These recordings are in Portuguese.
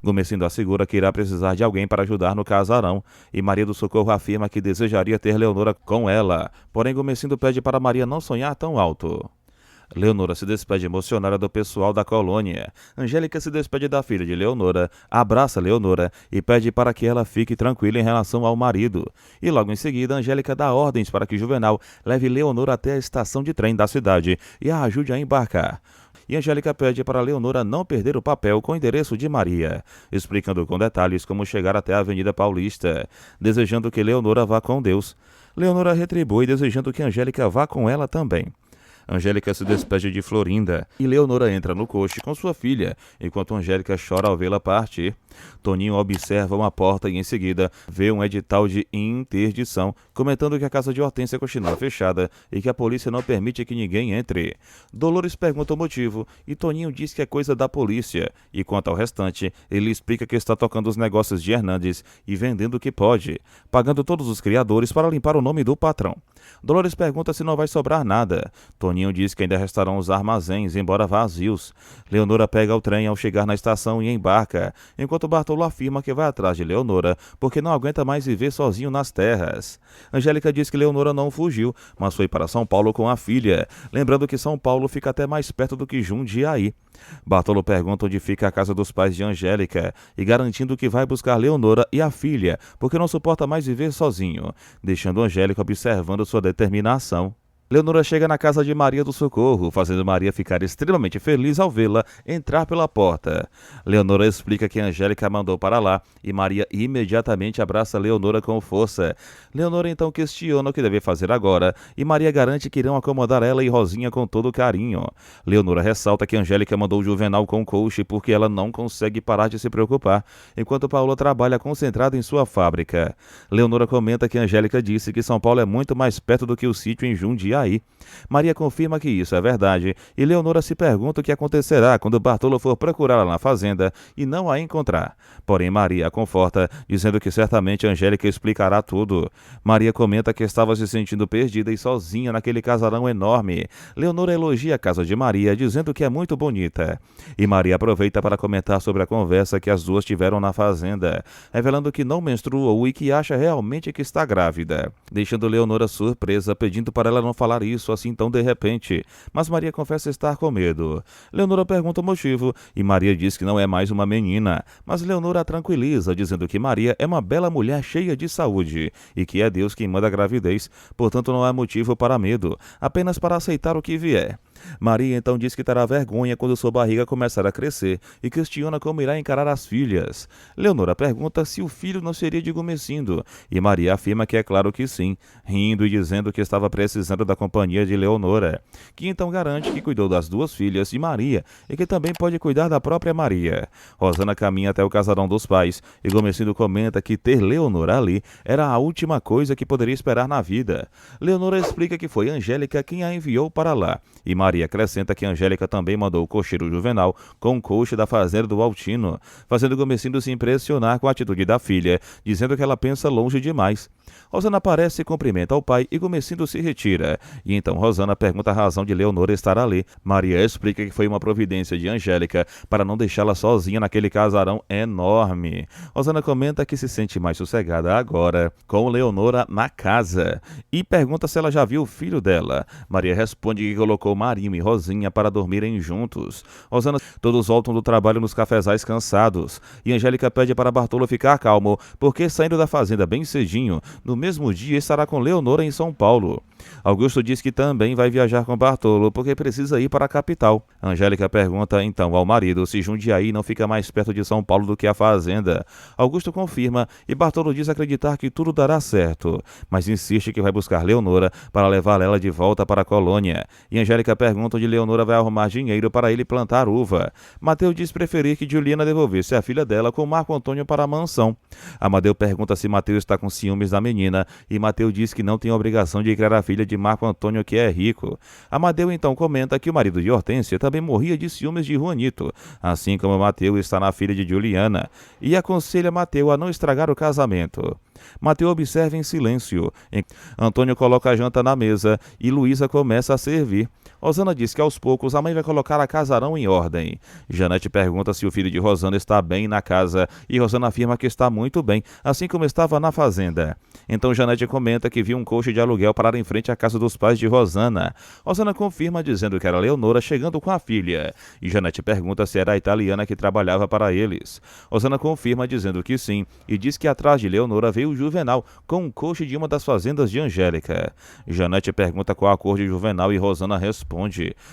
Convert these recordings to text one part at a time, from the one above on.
Gomesindo assegura que irá precisar de alguém para ajudar no casarão, e Maria do Socorro afirma que desejaria ter Leonora com ela, porém Gomesindo pede para Maria não sonhar tão alto. Leonora se despede emocionada do pessoal da colônia. Angélica se despede da filha de Leonora, abraça Leonora e pede para que ela fique tranquila em relação ao marido. E logo em seguida, Angélica dá ordens para que Juvenal leve Leonora até a estação de trem da cidade e a ajude a embarcar. E Angélica pede para Leonora não perder o papel com o endereço de Maria, explicando com detalhes como chegar até a Avenida Paulista, desejando que Leonora vá com Deus. Leonora retribui desejando que Angélica vá com ela também. Angélica se despede de Florinda e Leonora entra no coche com sua filha, enquanto Angélica chora ao vê-la partir. Toninho observa uma porta e em seguida vê um edital de interdição, comentando que a casa de Hortência continua fechada e que a polícia não permite que ninguém entre. Dolores pergunta o motivo e Toninho diz que é coisa da polícia, e quanto ao restante, ele explica que está tocando os negócios de Hernandes e vendendo o que pode, pagando todos os criadores para limpar o nome do patrão. Dolores pergunta se não vai sobrar nada. Toninho diz que ainda restarão os armazéns, embora vazios. Leonora pega o trem ao chegar na estação e embarca, enquanto Bartolo afirma que vai atrás de Leonora porque não aguenta mais viver sozinho nas terras. Angélica diz que Leonora não fugiu, mas foi para São Paulo com a filha, lembrando que São Paulo fica até mais perto do que Jundiaí. Bartolo pergunta onde fica a casa dos pais de Angélica e garantindo que vai buscar Leonora e a filha, porque não suporta mais viver sozinho, deixando Angélica observando sua determinação. Leonora chega na casa de Maria do Socorro, fazendo Maria ficar extremamente feliz ao vê-la entrar pela porta. Leonora explica que Angélica mandou para lá e Maria imediatamente abraça Leonora com força. Leonora então questiona o que deve fazer agora e Maria garante que irão acomodar ela e Rosinha com todo carinho. Leonora ressalta que Angélica mandou Juvenal com o coach porque ela não consegue parar de se preocupar, enquanto Paula trabalha concentrada em sua fábrica. Leonora comenta que Angélica disse que São Paulo é muito mais perto do que o sítio em Jundiaí. Maria confirma que isso é verdade e Leonora se pergunta o que acontecerá quando Bartolo for procurá-la na fazenda e não a encontrar. Porém, Maria a conforta, dizendo que certamente Angélica explicará tudo. Maria comenta que estava se sentindo perdida e sozinha naquele casarão enorme. Leonora elogia a casa de Maria, dizendo que é muito bonita. E Maria aproveita para comentar sobre a conversa que as duas tiveram na fazenda, revelando que não menstruou e que acha realmente que está grávida, deixando Leonora surpresa, pedindo para ela não falar isso assim tão de repente, mas Maria confessa estar com medo. Leonora pergunta o motivo e Maria diz que não é mais uma menina, mas Leonora a tranquiliza, dizendo que Maria é uma bela mulher cheia de saúde e que é Deus quem manda a gravidez, portanto não há motivo para medo, apenas para aceitar o que vier. Maria então diz que terá vergonha quando sua barriga começar a crescer e questiona como irá encarar as filhas. Leonora pergunta se o filho não seria de Gomesindo e Maria afirma que é claro que sim, rindo e dizendo que estava precisando da companhia de Leonora, que então garante que cuidou das duas filhas de Maria e que também pode cuidar da própria Maria. Rosana caminha até o casarão dos pais e Gomesindo comenta que ter Leonora ali era a última coisa que poderia esperar na vida. Leonora explica que foi Angélica quem a enviou para lá e Maria acrescenta que Angélica também mandou o cocheiro Juvenal com o coche da fazenda do Altino, fazendo Gomesindo se impressionar com a atitude da filha, dizendo que ela pensa longe demais. Rosana aparece e cumprimenta o pai e Gomesindo se retira. E então Rosana pergunta a razão de Leonora estar ali. Maria explica que foi uma providência de Angélica para não deixá-la sozinha naquele casarão enorme. Rosana comenta que se sente mais sossegada agora, com Leonora na casa, e pergunta se ela já viu o filho dela. Maria responde que colocou Marinho e Rosinha para dormirem juntos. Rosana, todos voltam do trabalho nos cafezais cansados, e Angélica pede para Bartolo ficar calmo, porque saindo da fazenda bem cedinho, no mesmo dia estará com Leonora em São Paulo. Augusto diz que também vai viajar com Bartolo, porque precisa ir para a capital. Angélica pergunta então ao marido se Jundiaí não fica mais perto de São Paulo do que a fazenda. Augusto confirma e Bartolo diz acreditar que tudo dará certo, mas insiste que vai buscar Leonora para levar ela de volta para a colônia. E Angélica pergunta onde Leonora vai arrumar dinheiro para ele plantar uva. Mateu diz preferir que Juliana devolvesse a filha dela com Marco Antônio para a mansão. Amadeu pergunta se Mateu está com ciúmes da menina e Mateu diz que não tem obrigação de criar a filha de Marco Antônio, que é rico. Amadeu então comenta que o marido de Hortência também morria de ciúmes de Juanito, assim como Mateu está na filha de Juliana, e aconselha Mateu a não estragar o casamento. Mateus observa em silêncio. Antônio coloca a janta na mesa e Luísa começa a servir. Rosana diz que aos poucos a mãe vai colocar a casarão em ordem. Janete pergunta se o filho de Rosana está bem na casa e Rosana afirma que está muito bem, assim como estava na fazenda. Então Janete comenta que viu um coche de aluguel parar em frente à casa dos pais de Rosana. Rosana confirma dizendo que era Leonora chegando com a filha. E Janete pergunta se era a italiana que trabalhava para eles. Rosana confirma dizendo que sim e diz que atrás de Leonora veio o Juvenal com um coche de uma das fazendas de Angélica. Janete pergunta qual a cor de Juvenal e Rosana responde.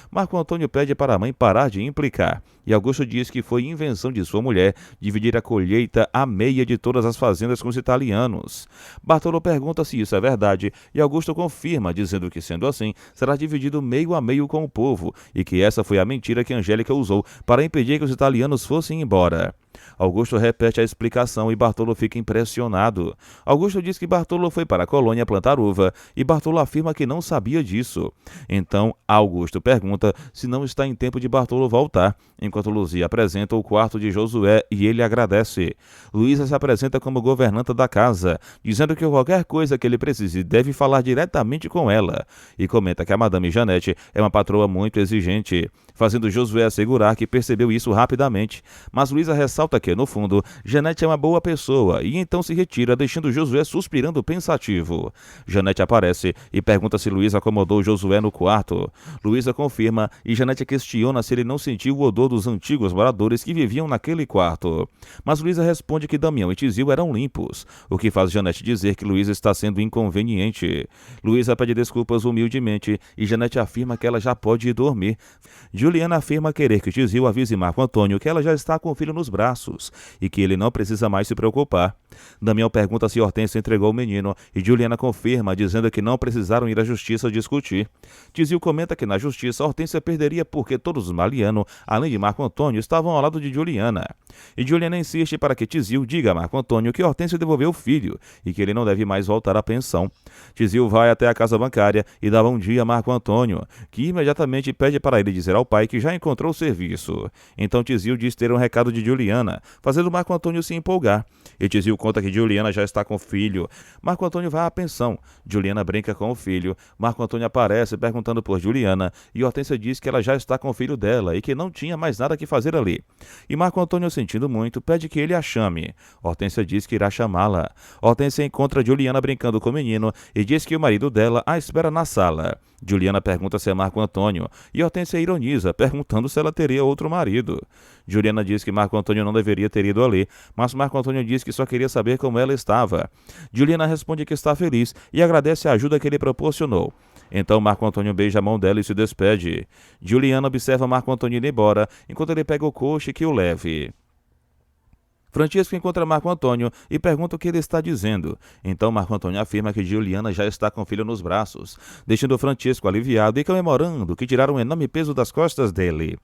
Marco Antônio pede para a mãe parar de implicar. E Augusto diz que foi invenção de sua mulher dividir a colheita à meia de todas as fazendas com os italianos. Bartolo pergunta se isso é verdade e Augusto confirma, dizendo que, sendo assim, será dividido meio a meio com o povo e que essa foi a mentira que Angélica usou para impedir que os italianos fossem embora. Augusto repete a explicação e Bartolo fica impressionado. Augusto diz que Bartolo foi para a colônia plantar uva e Bartolo afirma que não sabia disso. Então, Augusto pergunta se não está em tempo de Bartolo voltar, enquanto Luzia apresenta o quarto de Josué e ele agradece. Luísa se apresenta como governanta da casa, dizendo que qualquer coisa que ele precise deve falar diretamente com ela, e comenta que a Madame Janete é uma patroa muito exigente, fazendo Josué assegurar que percebeu isso rapidamente. Mas Luísa ressalta que, no fundo, Janete é uma boa pessoa e então se retira, deixando Josué suspirando pensativo. Janete aparece e pergunta se Luísa acomodou Josué no quarto. Luísa confirma e Janete questiona se ele não sentiu o odor dos antigos moradores que viviam naquele quarto. Mas Luísa responde que Damião e Tizil eram limpos, o que faz Janete dizer que Luísa está sendo inconveniente. Luísa pede desculpas humildemente e Janete afirma que ela já pode ir dormir. Juliana afirma querer que Tizil avise Marco Antônio que ela já está com o filho nos braços e que ele não precisa mais se preocupar. Damião pergunta se Hortência entregou o menino e Juliana confirma, dizendo que não precisaram ir à justiça discutir. Tizil comenta que na justiça Hortência perderia porque todos os Maliano, além de Marco Antônio, estavam ao lado de Juliana. E Juliana insiste para que Tizil diga a Marco Antônio que Hortência devolveu o filho e que ele não deve mais voltar à pensão. Tizil vai até a casa bancária e dá bom dia a Marco Antônio, que imediatamente pede para ele dizer ao pai que já encontrou o serviço. Então Tizil diz ter um recado de Juliana, fazendo Marco Antônio se empolgar. E Tizil conta que Juliana já está com o filho. Marco Antônio vai à pensão. Juliana brinca com o filho. Marco Antônio aparece perguntando por Juliana e Hortência diz que ela já está com o filho dela e que não tinha mais nada que fazer ali. E Marco Antônio, sentindo muito, pede que ele a chame. Hortência diz que irá chamá-la. Hortência encontra Juliana brincando com o menino e diz que o marido dela a espera na sala. Juliana pergunta se é Marco Antônio e Hortência ironiza, perguntando se ela teria outro marido. Juliana diz que Marco Antônio não deveria ter ido ali, mas Marco Antônio diz que só queria saber como ela estava. Juliana responde que está feliz e agradece a ajuda que ele proporcionou. Então Marco Antônio beija a mão dela e se despede. Juliana observa Marco Antônio ir embora, enquanto ele pega o coche que o leve. Francisco encontra Marco Antônio e pergunta o que ele está dizendo. Então Marco Antônio afirma que Juliana já está com o filho nos braços, deixando Francisco aliviado e comemorando que tiraram um enorme peso das costas dele.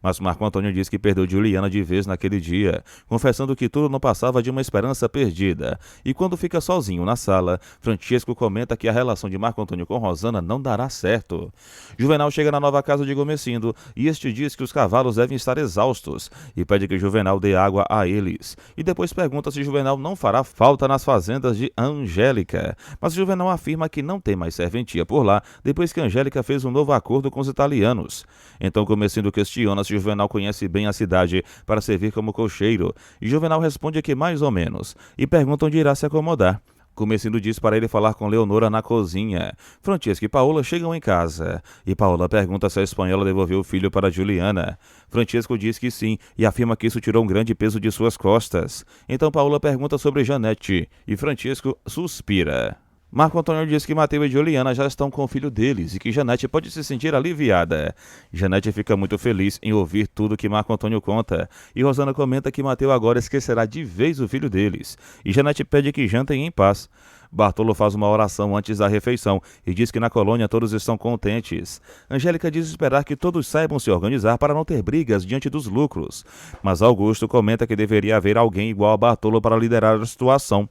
Mas Marco Antônio diz que perdeu Juliana de vez naquele dia, confessando que tudo não passava de uma esperança perdida. E quando fica sozinho na sala, Francisco comenta que a relação de Marco Antônio com Rosana não dará certo. Juvenal chega na nova casa de Gomecindo e este diz que os cavalos devem estar exaustos e pede que Juvenal dê água a eles. E depois pergunta se Juvenal não fará falta nas fazendas de Angélica. Mas Juvenal afirma que não tem mais serventia por lá, depois que Angélica fez um novo acordo com os italianos. Então Gomecindo questiona se Juvenal conhece bem a cidade para servir como cocheiro, e Juvenal responde que mais ou menos, e pergunta onde irá se acomodar. Gomecindo diz para ele falar com Leonora na cozinha. Francisco e Paola chegam em casa, e Paola pergunta se a espanhola devolveu o filho para Juliana. Francisco diz que sim, e afirma que isso tirou um grande peso de suas costas. Então Paola pergunta sobre Janete, e Francisco suspira. Marco Antônio diz que Mateus e Juliana já estão com o filho deles e que Janete pode se sentir aliviada. Janete fica muito feliz em ouvir tudo que Marco Antônio conta, e Rosana comenta que Mateus agora esquecerá de vez o filho deles, e Janete pede que jantem em paz. Bartolo faz uma oração antes da refeição e diz que na colônia todos estão contentes. Angélica diz esperar que todos saibam se organizar para não ter brigas diante dos lucros. Mas Augusto comenta que deveria haver alguém igual a Bartolo para liderar a situação.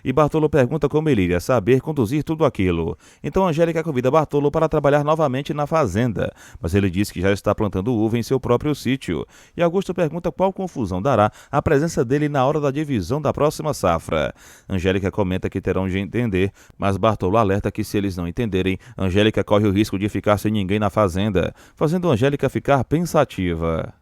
E Bartolo pergunta como ele iria saber conduzir tudo aquilo. Então Angélica convida Bartolo para trabalhar novamente na fazenda, mas ele diz que já está plantando uva em seu próprio sítio. E Augusto pergunta qual confusão dará a presença dele na hora da divisão da próxima safra. Angélica comenta que terão de entender, mas Bartolo alerta que se eles não entenderem, Angélica corre o risco de ficar sem ninguém na fazenda, fazendo Angélica ficar pensativa.